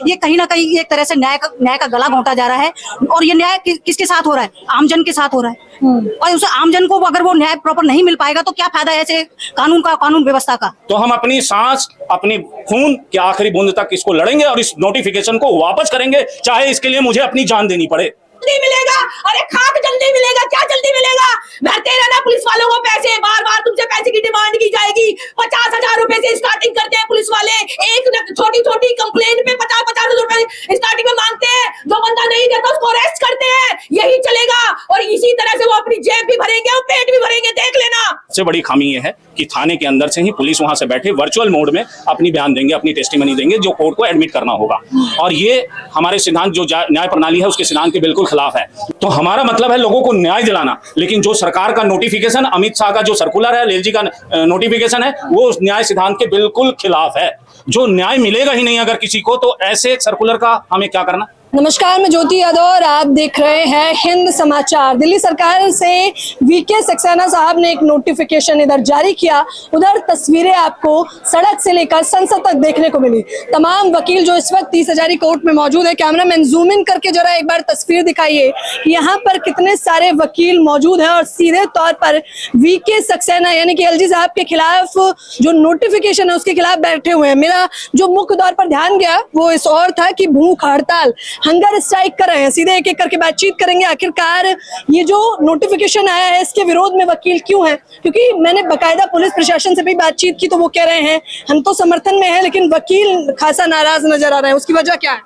ये कहीं ना कहीं एक तरह से न्याय का गला घोंटा जा रहा है। और ये न्याय किसके साथ हो रहा है? आमजन के साथ हो रहा है। और उसे आमजन को अगर वो न्याय प्रॉपर नहीं मिल पाएगा तो क्या फायदा है ऐसे कानून व्यवस्था का? तो हम अपनी सांस, अपनी खून के आखिरी बूंद तक इसको लड़ेंगे और इस नोटिफिकेशन को वापस करेंगे, चाहे इसके लिए मुझे अपनी जान देनी पड़े। जल्दी मिलेगा, अरे खाक जल्दी मिलेगा, क्या जल्दी मिलेगा? भरते रहना पुलिस वालों को पैसे, बार बार तुमसे पैसे की डिमांड की जाएगी। 50,000 रुपए से स्टार्टिंग करते हैं पुलिस वाले, एक छोटी छोटी कंप्लेंट पे 50,000 रुपए स्टार्टिंग में मांगते हैं। जो बंदा नहीं देता उसको अरेस्ट करते हैं। यही चलेगा और इसी तरह से वो अपनी जेब भी भरेंगे और पेट भी भरेंगे, देख लेना। सबसे बड़ी खामी ये है कि थाने के अंदर से ही पुलिस वहां से बैठे वर्चुअल मोड में अपनी बयान देंगे, अपनी टेस्टिमनी देंगे, जो कोर्ट को एडमिट करना होगा। और ये हमारे सिद्धांत, जो न्याय प्रणाली है उसके सिद्धांत के बिल्कुल खिलाफ है। तो हमारा मतलब है लोगों को न्याय दिलाना, लेकिन जो सरकार का नोटिफिकेशन, अमित शाह का जो सर्कुलर है, लेलजी का नोटिफिकेशन है, वो उस न्याय सिद्धांत के बिल्कुल खिलाफ है। जो न्याय मिलेगा ही नहीं अगर किसी को, तो ऐसे सर्कुलर का हमें क्या करना। नमस्कार, मैं ज्योति यादव और आप देख रहे हैं हिंद समाचार। दिल्ली सरकार से वीके सक्सेना साहब ने एक नोटिफिकेशन इधर जारी किया, उधर तस्वीरें आपको सड़क से लेकर संसद तक देखने को मिली। तमाम वकील जो इस वक्त 30 हजारी कोर्ट में मौजूद है, कैमरामैन जूम इन करके जरा एक बार तस्वीर दिखाइए कि यहाँ पर कितने सारे वकील मौजूद हैं और सीधे तौर पर वीके सक्सेना यानी कि एलजी साहब के खिलाफ जो नोटिफिकेशन है उसके खिलाफ बैठे हुए हैं। मेरा जो मुख्य तौर पर ध्यान गया वो इस और था कि भूख हड़ताल, हंगर स्ट्राइक कर रहे हैं। सीधे एक एक करके बातचीत करेंगे, आखिरकार ये जो नोटिफिकेशन आया है इसके विरोध में वकील क्यों हैं? क्योंकि मैंने बकायदा पुलिस प्रशासन से भी बातचीत की तो वो कह रहे हैं हम तो समर्थन में है, लेकिन वकील खासा नाराज नजर आ रहे हैं। उसकी वजह क्या है?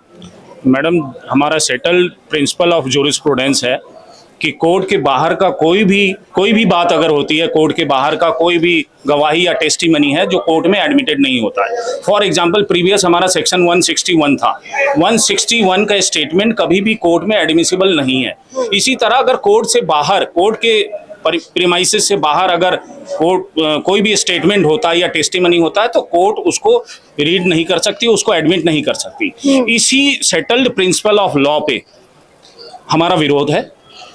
मैडम, हमारा सेटल्ड प्रिंसिपल ऑफ जूरिस्प्रूडेंस है कि कोर्ट के बाहर का कोई भी बात अगर होती है, कोर्ट के बाहर का कोई भी गवाही या टेस्टिमनी है जो कोर्ट में एडमिटेड नहीं होता है। फॉर एग्जांपल, प्रीवियस हमारा सेक्शन 161 था। 161 का स्टेटमेंट कभी भी कोर्ट में एडमिसिबल नहीं है। इसी तरह अगर कोर्ट से बाहर, कोर्ट के प्रीमाइसेस से बाहर अगर कोई भी स्टेटमेंट होता है या टेस्टिमनी होता है तो कोर्ट उसको रीड नहीं कर सकती, उसको एडमिट नहीं कर सकती। इसी सेटल्ड प्रिंसिपल ऑफ लॉ पे हमारा विरोध है,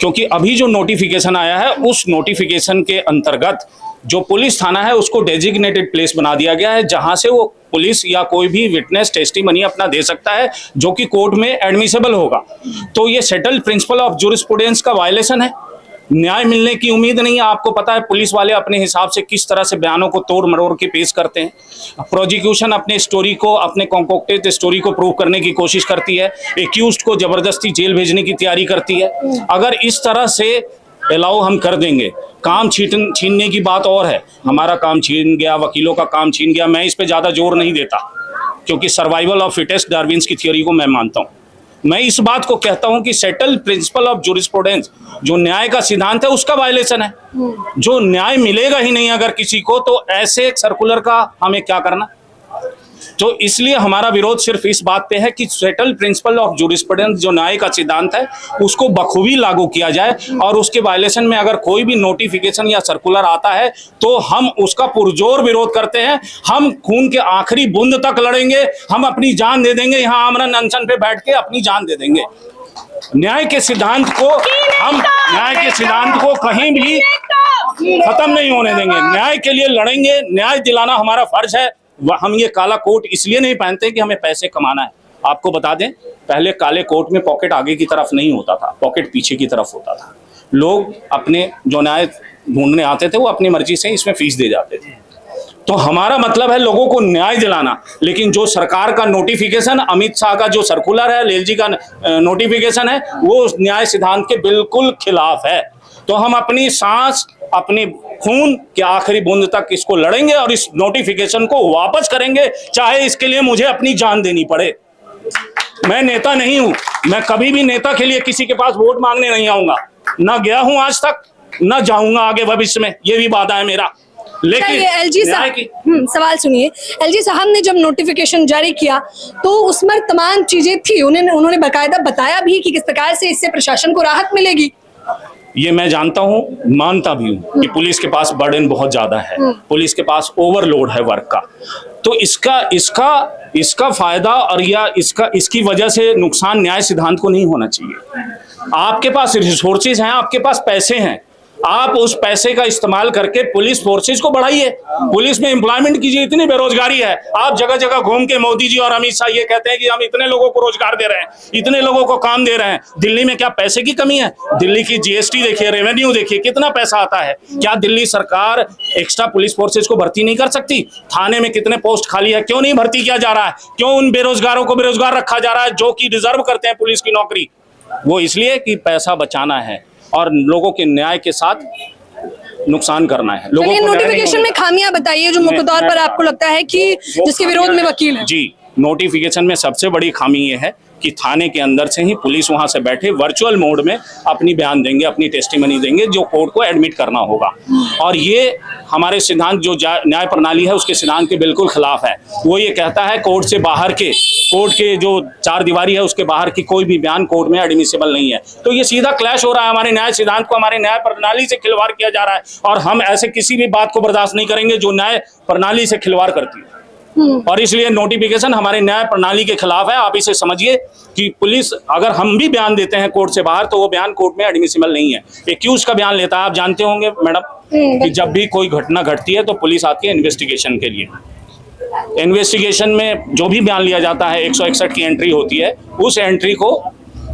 क्योंकि अभी जो नोटिफिकेशन आया है उस नोटिफिकेशन के अंतर्गत जो पुलिस थाना है उसको डेजिग्नेटेड प्लेस बना दिया गया है, जहां से वो पुलिस या कोई भी विटनेस टेस्टिमनी अपना दे सकता है जो कि कोर्ट में एडमिसिबल होगा। तो ये सेटल्ड प्रिंसिपल ऑफ जूरिस्प्रूडेंस का वायलेशन है। न्याय मिलने की उम्मीद नहीं है। आपको पता है पुलिस वाले अपने हिसाब से किस तरह से बयानों को तोड़ मरोड़ के पेश करते हैं। प्रोसिक्यूशन अपने स्टोरी को, अपने कॉन्कोक्टेड स्टोरी को प्रूव करने की कोशिश करती है, एक्यूज्ड को जबरदस्ती जेल भेजने की तैयारी करती है। अगर इस तरह से अलाउ हम कर देंगे, काम छीनने की बात और है, हमारा काम छीन गया, वकीलों का काम छीन गया, मैं इस पे ज्यादा जोर नहीं देता, क्योंकि सर्वाइवल ऑफ फिटेस्ट डार्विन्स की थ्योरी को मैं मानता हूँ। मैं इस बात को कहता हूं कि सेटल्ड प्रिंसिपल ऑफ जूरिस्प्रूडेंस जो न्याय का सिद्धांत है उसका वायलेशन है। जो न्याय मिलेगा ही नहीं अगर किसी को, तो ऐसे सर्कुलर का हमें क्या करना। तो इसलिए हमारा विरोध सिर्फ इस बात पे है कि सेटल्ड प्रिंसिपल ऑफ जूरिस्प्रूडेंस जो न्याय का सिद्धांत है उसको बखूबी लागू किया जाए, और उसके वायलेशन में अगर कोई भी नोटिफिकेशन या सर्कुलर आता है तो हम उसका पुरजोर विरोध करते हैं। हम खून के आखिरी बूंद तक लड़ेंगे, हम अपनी जान दे देंगे, यहाँ आमरण अनशन पे बैठ के अपनी जान दे देंगे। न्याय के सिद्धांत को कहीं भी खत्म नहीं होने देंगे। न्याय के लिए लड़ेंगे, न्याय दिलाना हमारा फर्ज है। हम ये काला कोट इसलिए नहीं पहनते कि हमें पैसे कमाना है। आपको बता दें, पहले काले कोट में पॉकेट आगे की तरफ नहीं होता था, पॉकेट पीछे की तरफ होता था। लोग अपने जो न्याय ढूंढने आते थे वो अपनी मर्जी से इसमें फीस दे जाते थे। तो हमारा मतलब है लोगों को न्याय दिलाना, लेकिन जो सरकार का नोटिफिकेशन, अमित शाह का जो सर्कुलर है, लेलजी का नोटिफिकेशन है, वो उस न्याय सिद्धांत के बिल्कुल खिलाफ है। तो हम अपनी सांस, अपने खून के आखिरी बूंद तक इसको लड़ेंगे और इस नोटिफिकेशन को वापस करेंगे, चाहे इसके लिए मुझे अपनी जान देनी पड़े। मैं नेता नहीं हूं, मैं कभी भी नेता के लिए किसी के पास वोट मांगने नहीं आऊंगा, ना गया हूं आज तक, ना जाऊंगा आगे भविष्य में, ये भी वादा है मेरा। लेकिन एलजी साहब, सवाल सुनिए, एलजी साहब ने जब नोटिफिकेशन जारी किया तो उसमें तमाम चीजें थी, उन्होंने बाकायदा बताया भी कि किस प्रकार से इससे प्रशासन को राहत मिलेगी। ये मैं जानता हूँ, मानता भी हूँ कि पुलिस के पास बर्डन बहुत ज्यादा है, पुलिस के पास ओवरलोड है वर्क का। तो इसका फायदा और या इसकी वजह से नुकसान न्याय सिद्धांत को नहीं होना चाहिए। आपके पास रिसोर्सेज हैं, आपके पास पैसे हैं, आप उस पैसे का इस्तेमाल करके पुलिस फोर्सेज को बढ़ाइए, पुलिस में एम्प्लॉयमेंट कीजिए। इतनी बेरोजगारी है, आप जगह जगह घूम के मोदी जी और अमित शाह ये कहते हैं कि हम इतने लोगों को रोजगार दे रहे हैं, इतने लोगों को काम दे रहे हैं। दिल्ली में क्या पैसे की कमी है? दिल्ली की जीएसटी देखिए, रेवेन्यू देखिए, कितना पैसा आता है। क्या दिल्ली सरकार एक्स्ट्रा पुलिस फोर्सेज को भर्ती नहीं कर सकती? थाने में कितने पोस्ट खाली है, क्यों नहीं भर्ती किया जा रहा है? क्यों उन बेरोजगारों को बेरोजगार रखा जा रहा है जो कि डिजर्व करते हैं पुलिस की नौकरी? वो इसलिए कि पैसा बचाना है और लोगों के न्याय के साथ नुकसान करना है। लोगों को नोटिफिकेशन में खामियां बताइए जो मुख्य तौर पर आपको लगता है कि जिसके विरोध में वकील है। जी, नोटिफिकेशन में सबसे बड़ी खामी ये है कि थाने के अंदर से ही पुलिस वहां से बैठे वर्चुअल मोड में अपनी बयान देंगे, अपनी टेस्टिमनी देंगे जो कोर्ट को एडमिट करना होगा। और ये हमारे सिद्धांत जो न्याय प्रणाली है उसके सिद्धांत के बिल्कुल खिलाफ है। वो ये कहता है कोर्ट से बाहर के, कोर्ट के जो चार दीवारी है उसके बाहर की कोई भी बयान कोर्ट में एडमिसिबल नहीं है। तो ये सीधा क्लैश हो रहा है, हमारे न्याय सिद्धांत को, हमारे न्याय प्रणाली से खिलवाड़ किया जा रहा है। और हम ऐसे किसी भी बात को बर्दाश्त नहीं करेंगे जो न्याय प्रणाली से खिलवाड़ करती है। और इसलिए नोटिफिकेशन हमारे न्याय प्रणाली के खिलाफ है। आप इसे समझिए कि पुलिस, अगर हम भी बयान देते हैं कोर्ट से बाहर तो वो बयान कोर्ट में एडमिसिबल नहीं है। एक्यूज का बयान लेता है, आप जानते होंगे मैडम कि जब भी कोई घटना घटती है तो पुलिस आती है इन्वेस्टिगेशन के लिए। इन्वेस्टिगेशन में जो भी बयान लिया जाता है 161 की एंट्री होती है, उस एंट्री को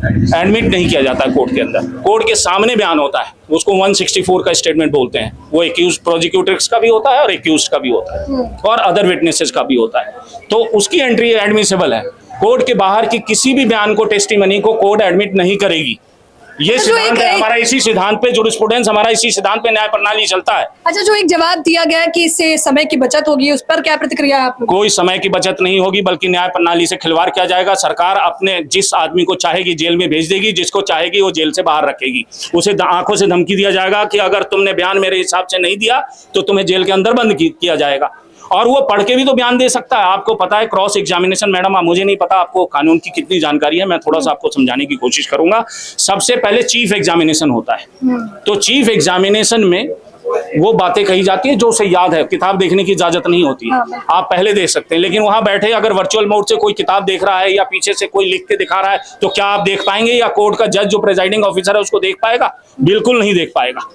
एडमिट नहीं किया जाता है कोर्ट के अंदर। कोर्ट के सामने बयान होता है, उसको 164 का स्टेटमेंट बोलते हैं। वो एक्यूज प्रोसिक्यूटर्स का भी होता है और एक्यूज का भी होता है और अदर विटनेसेस का भी होता है। तो उसकी एंट्री एडमिसिबल है। कोर्ट के बाहर की किसी भी बयान को, टेस्टिमनी को कोर्ट एडमिट नहीं करेगी। ये सिद्धांत है हमारा, इसी सिद्धांत पे जुरिस्प्रूडेंस हमारा, इसी सिद्धांत पे न्याय प्रणाली चलता है। अच्छा, जो एक जवाब दिया गया कि इससे समय की बचत होगी, उस पर क्या प्रतिक्रिया है आपको? कोई समय की बचत नहीं होगी, बल्कि न्याय प्रणाली से खिलवाड़ किया जाएगा। सरकार अपने जिस आदमी को चाहेगी जेल में भेज देगी, जिसको चाहेगी वो जेल से बाहर रखेगी। उसे आंखों से धमकी दिया जाएगा कि अगर तुमने बयान मेरे हिसाब से नहीं दिया तो तुम्हें जेल के अंदर बंद किया जाएगा। और वो पढ़ के भी तो बयान दे सकता है। आपको पता है क्रॉस एग्जामिनेशन, मैडम मुझे नहीं पता आपको कानून की कितनी जानकारी है, मैं थोड़ा सा आपको समझाने की कोशिश करूंगा। सबसे पहले चीफ एग्जामिनेशन होता है। तो चीफ एग्जामिनेशन में वो बातें कही जाती है जो उसे याद है, किताब देखने की इजाजत नहीं होती है। आप पहले देख सकते हैं, लेकिन वहां बैठे अगर वर्चुअल मोड से कोई किताब देख रहा है या पीछे से कोई लिख के दिखा रहा है तो क्या आप देख पाएंगे? या कोर्ट का जज जो प्रिजाइडिंग ऑफिसर है उसको देख पाएगा? बिल्कुल नहीं देख पाएगा।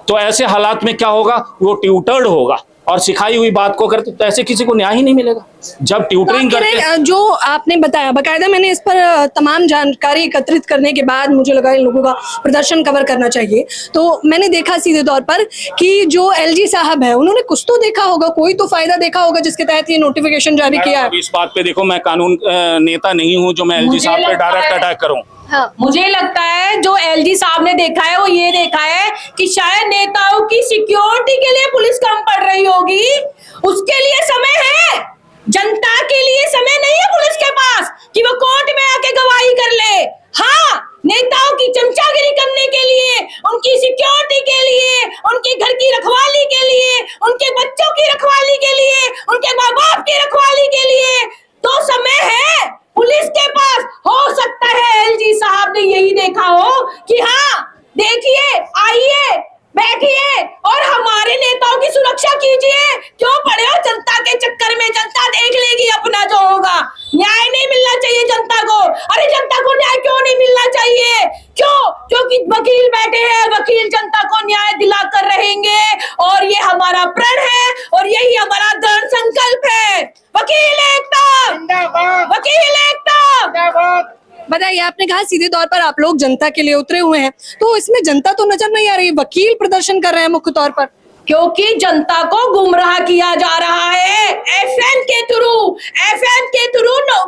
तो ऐसे हालात में क्या होगा? वो ट्यूटर्ड होगा और सिखाई हुई बात को करते, तो ऐसे किसी को न्याय ही नहीं मिलेगा। जब ट्यूटरिंग करके, जो आपने बताया बाकायदा, मैंने इस पर तमाम जानकारी एकत्रित करने के बाद मुझे लगा इन लोगों का प्रदर्शन कवर करना चाहिए। तो मैंने देखा सीधे तौर पर कि जो एलजी साहब है उन्होंने कुछ तो देखा होगा, कोई तो फायदा देखा होगा जिसके तहत ये नोटिफिकेशन जारी किया है। इस बात पे देखो, मैं कानून नेता नहीं हूँ जो मैं एलजी साहब पे डायरेक्ट अटैक करूँ। हाँ, मुझे लगता है जो एलजी साहब ने देखा है वो ये देखा है कि शायद नेताओं की सिक्योरिटी के लिए पुलिस कम पड़ रही होगी, उसके लिए समय है। जनता के लिए समय नहीं है पुलिस के पास कि वो कोर्ट में आके गवाही कर ले। हाँ, नेताओं की चमचागिरी करने के लिए, उनकी सिक्योरिटी के लिए, उनके घर की रखवाली के लिए, उनके बच्चों की रखवाली के लिए, उनके माँ बाप की रखवाली के लिए तो समय है पुलिस के पास। हो सकता है एलजी साहब ने यही देखा हो कि हाँ देखिए, आइए, बैठिए और हमारे नेताओं की सुरक्षा कीजिए। क्यों पड़े हो जनता के चक्कर में? जनता देख लेगी अपना जो होगा। न्याय नहीं मिलना चाहिए जनता को। अरे जनता को न्याय क्यों नहीं मिलना चाहिए? क्यों? क्योंकि वकील बैठे हैं, वकील जनता को न्याय दिला कर रहेंगे और ये हमारा प्रण है और यही हमारा दृढ़ संकल्प है। वकील एकता जिंदाबाद, वकील एकता जिंदाबाद। बताइए, आपने कहा सीधे तौर पर आप लोग जनता के लिए उतरे हुए हैं, तो इसमें जनता तो नजर नहीं आ रही, वकील प्रदर्शन कर रहे हैं मुख्य तौर पर। क्योंकि जनता को गुमराह किया जा रहा है एफएम के थ्रू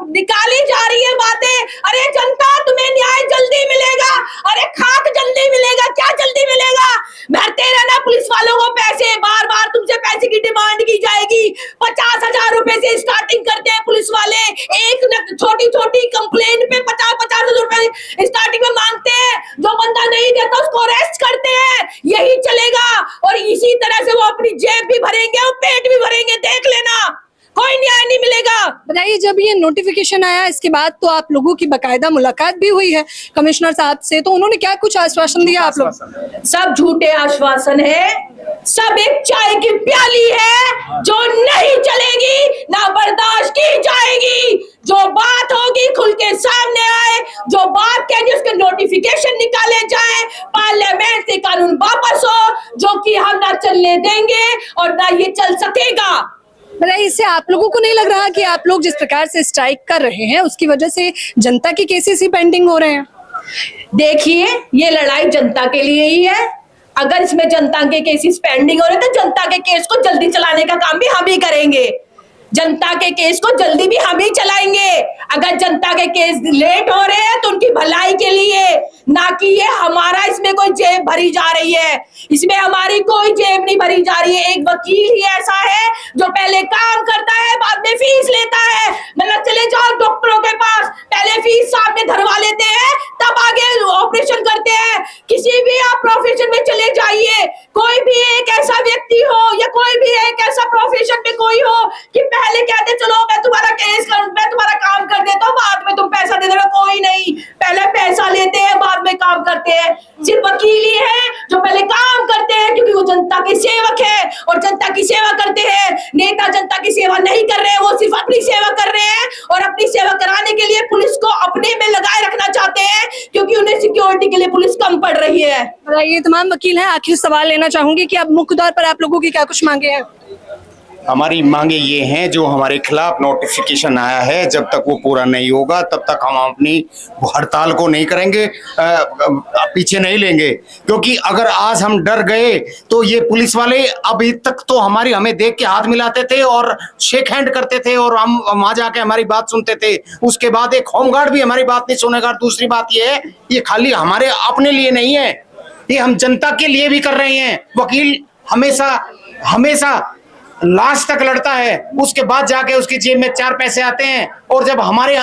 निकाली जा रही है बातें। अरे जनता, तुम्हें न्याय जल्दी मिलेगा, अरे खाक जल्दी मिलेगा। क्या जल्दी मिलेगा? भरते रहना पुलिस वालों को पैसे, बार बार तुमसे पैसे की डिमांड की जाएगी। 50,000 रुपए से स्टार्टिंग करते हैं पुलिस वाले, एक छोटी छोटी कंप्लेंट पे 50,000 रुपए स्टार्टिंग में मांगते हैं। जो बंदा नहीं देता उसको अरेस्ट करते हैं। यही चलेगा और इसी तरह से वो अपनी जेब भी भरेंगे और पेट भी भरेंगे। देख लेना, कोई न्याय नहीं मिलेगा। बताइए, जब ये नोटिफिकेशन आया इसके बाद तो आप लोगों की बाकायदा मुलाकात भी हुई है कमिश्नर साहब से, तो उन्होंने क्या कुछ आश्वासन दिया आप लोग? सब झूठे आश्वासन है, सब एक चाय की प्याली है जो नहीं चलेगी, ना बर्दाश्त की जाएगी। जो बात होगी खुल के सामने आए, जो बात कहेंगे उसके नोटिफिकेशन निकाले जाए, पार्लियामेंट से कानून वापस चल सकेगा। बताइए, इससे आप लोगों को नहीं लग रहा कि आप लोग जिस प्रकार से स्ट्राइक कर रहे हैं उसकी वजह से जनता के केसेस ही पेंडिंग हो रहे हैं? देखिए, ये लड़ाई जनता के लिए ही है। अगर इसमें जनता के केसेस पेंडिंग हो रहे तो जनता के केस को जल्दी चलाने का काम भी हम ही करेंगे। जनता के केस को जल्दी भी हम ही चलाएंगे। अगर जनता के केस लेट हो रहे हैं तो उनकी भलाई के लिए, ना कि ये हमारा इसमें कोई जेब भरी जा रही है। इसमें हमारी कोई जेब नहीं भरी जा रही है। एक वकील ही ऐसा है जो पहले काम करता है, बाद में फीस लेता है। मतलब चले जाओ डॉक्टरों के पास, पहले फीस सामने धरवा लेते हैं, तब आगे ऑपरेशन करते हैं। किसी भी आप प्रोफेशन में चले जाइए, कोई भी एक ऐसा व्यक्ति हो या कोई भी एक ऐसा प्रोफेशन में कोई हो कि पहले कहते चलो मैं तुम्हारा केस कर, मैं तुम्हारा काम कर देता हूँ, बाद में तुम पैसा दे देना। कोई नहीं, पहले पैसा लेते हैं, बाद में काम करते हैं। सिर्फ वकील ही है जो पहले काम करते हैं, क्योंकि वो जनता के सेवक है और जनता की सेवा करते हैं। नेता जनता की सेवा नहीं कर रहे हैं, वो सिर्फ अपनी सेवा कर रहे हैं और अपनी सेवा कराने के लिए पुलिस को अपने में लगाए रखना चाहते हैं, क्योंकि उन्हें सिक्योरिटी के लिए पुलिस कम पड़ रही है। ये तमाम वकील हैं, आखिर सवाल लेना चाहूंगी कि अब मुख्य तौर पर आप लोगों की क्या कुछ मांगे हैं? हमारी मांगे ये हैं, जो हमारे खिलाफ नोटिफिकेशन आया है, जब तक वो पूरा नहीं होगा तब तक हम अपनी हड़ताल को नहीं करेंगे, पीछे नहीं लेंगे। क्योंकि अगर आज हम डर गए तो ये पुलिस वाले अभी तक तो हमें देख के हाथ मिलाते थे और शेक हैंड करते थे और हम वहां जाके हमारी बात सुनते थे। उसके बाद एक होमगार्ड भी हमारी बात नहीं सुनेगा। दूसरी बात ये है, ये खाली हमारे अपने लिए नहीं है, ये हम जनता के लिए भी कर रहे हैं। वकील हमेशा लास्ट तक लड़ता है, उसके बाद जाके उसकी जेब में 4 पैसे आते हैं, और जब हमारे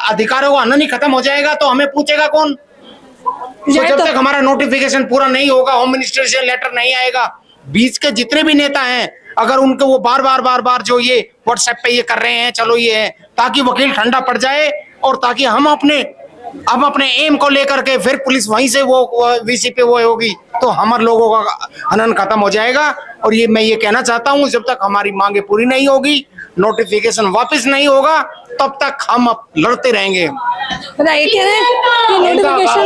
अधिकारों का हनन ही खत्म हो जाएगा तो हमें पूछेगा कौन? तो जब तक हमारा नोटिफिकेशन पूरा नहीं होगा, होम मिनिस्टर से लेटर नहीं आएगा, बीच के जितने भी नेता हैं अगर उनको वो बार बार जो ये व्हाट्सएप पे ये कर रहे हैं, चलो ये है, ताकि वकील ठंडा पड़ जाए और ताकि हम अपने एम को लेकर के फिर पुलिस वहीं से वो वीसी पे वो होगी तो हमारे लोगों का हनन खत्म हो जाएगा। और ये मैं ये कहना चाहता हूँ, जब तक हमारी मांगे पूरी नहीं होगी, नोटिफिकेशन वापस नहीं होगा, तब तक हम लड़ते रहेंगे। बताइए, कह रहे हैं कि नोटिफिकेशन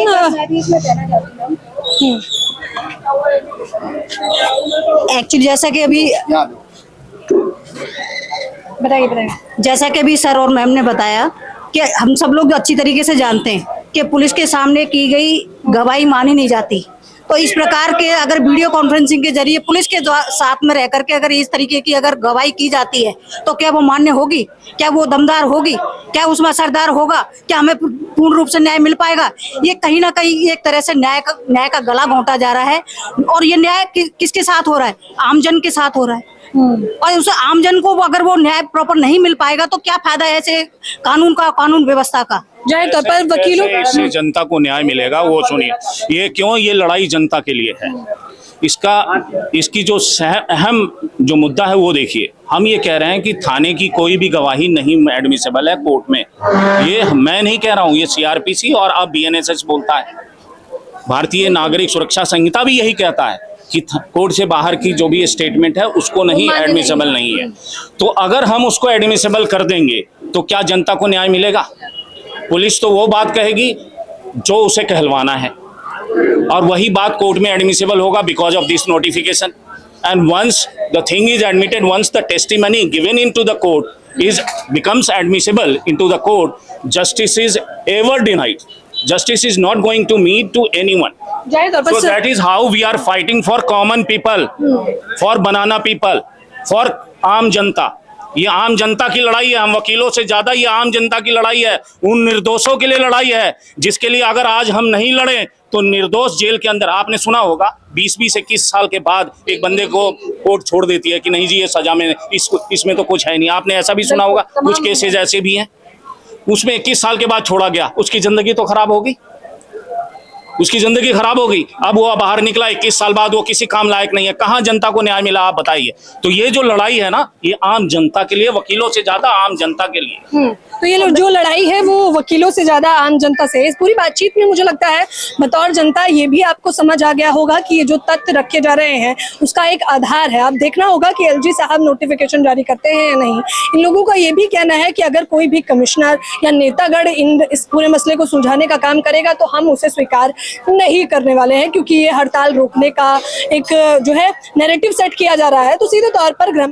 एक्चुअली जैसा कि अभी बताइए जैसा कि अभी सर और मैम ने बताया कि हम सब लोग अच्छी तरीके से जानते हैं कि पुलिस के सामने की गई गवाही मानी नहीं जाती। तो इस प्रकार के अगर वीडियो कॉन्फ्रेंसिंग के जरिए पुलिस के साथ में रह करके अगर इस तरीके की अगर गवाही की जाती है तो क्या वो मान्य होगी? क्या वो दमदार होगी? क्या उसमें असरदार होगा? क्या हमें पूर्ण रूप से न्याय मिल पाएगा? ये कहीं ना कहीं एक तरह से न्याय का गला घोंटा जा रहा है। और ये न्याय किसके साथ हो रहा है? आमजन के साथ हो रहा है। और उसे आमजन को अगर वो न्याय प्रॉपर नहीं मिल पाएगा तो क्या फायदा है ऐसे कानून व्यवस्था का? जाहिर तौर पर वकीलों से जनता को न्याय मिलेगा, वो सुनिए। ये क्यों, ये लड़ाई जनता के लिए है। इसकी जो अहम जो मुद्दा है वो देखिए। हम ये कह रहे हैं कि थाने की कोई भी गवाही नहीं एडमिसेबल है कोर्ट में। ये मैं नहीं कह रहा हूँ, ये सीआरपीसी और अब बीएनएसएस बोलता है। भारतीय नागरिक सुरक्षा संहिता भी यही कहता है कि कोर्ट से बाहर की जो भी स्टेटमेंट है उसको नहीं एडमिसेबल नहीं है। तो अगर हम उसको एडमिसेबल कर देंगे तो क्या जनता को न्याय मिलेगा? पुलिस तो वो बात कहेगी जो उसे कहलवाना है, और वही बात कोर्ट में एडमिसेबल होगा because of this notification. And once the thing is admitted, once the testimony given into the court is becomes admissible into the court, justice is ever denied. Justice is not going to meet to anyone. So that is how we are fighting for common people, for banana people, for आम जनता। ये आम जनता की लड़ाई है। हम वकीलों से ज्यादा ये आम जनता की लड़ाई है, उन निर्दोषों के लिए लड़ाई है जिसके लिए अगर आज हम नहीं लड़े तो निर्दोष जेल के अंदर, आपने सुना होगा 20-21 साल के बाद एक बंदे को कोर्ट छोड़ देती है कि नहीं जी ये सजा में इसमें तो कुछ है नहीं। आपने ऐसा भी सुना होगा, कुछ केसेज ऐसे भी हैं उसमें 21 साल के बाद छोड़ा गया, उसकी जिंदगी तो खराब होगी, उसकी जिंदगी खराब होगी। अब वो बाहर निकला 21 साल बाद, वो किसी काम लायक नहीं है। कहाँ जनता को न्याय मिला आप बताइए? तो ये जो लड़ाई है ना, ये आम जनता के लिए, वकीलों से ज्यादा आम जनता के लिए। तो ये जो लड़ाई है वो वकीलों से ज्यादा आम जनता से है। इस पूरी बातचीत में मुझे लगता है बतौर जनता ये भी आपको समझ आ गया होगा कि ये जो तथ्य रखे जा रहे हैं उसका एक आधार है। अब देखना होगा कि एलजी साहब नोटिफिकेशन जारी करते हैं या नहीं। इन लोगों का ये भी कहना है कि अगर कोई भी कमिश्नर या नेतागढ़ इस पूरे मसले को सुलझाने का काम करेगा तो हम उसे स्वीकार नहीं करने वाले हैं, क्योंकि ये हड़ताल रोकने का एक जो है नैरेटिव सेट किया जा रहा है। तो सीधे तौर पर